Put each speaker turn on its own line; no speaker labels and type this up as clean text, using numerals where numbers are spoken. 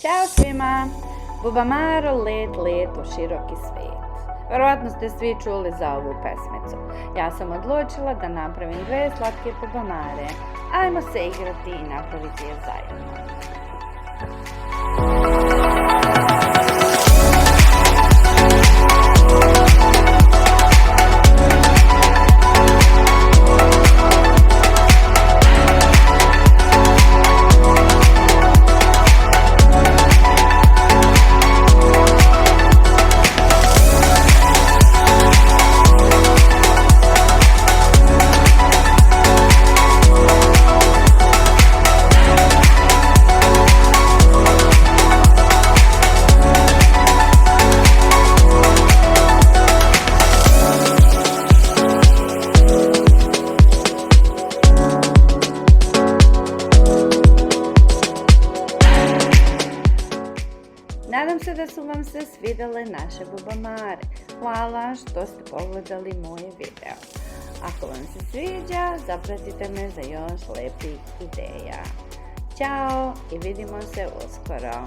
Ćao svima! Bubamaro, let, let u široki svijet. Vjerovatno ste svi čuli za ovu pesmicu. Ja sam odlučila da napravim dve slatke bubamare. Ajmo se igrati i napraviti je zajedno. Nadam se da su vam se svidjele naše bubamare. Hvala što ste pogledali moje video. Ako vam se sviđa, zapratite me za još lepih ideja. Ćao i vidimo se uskoro.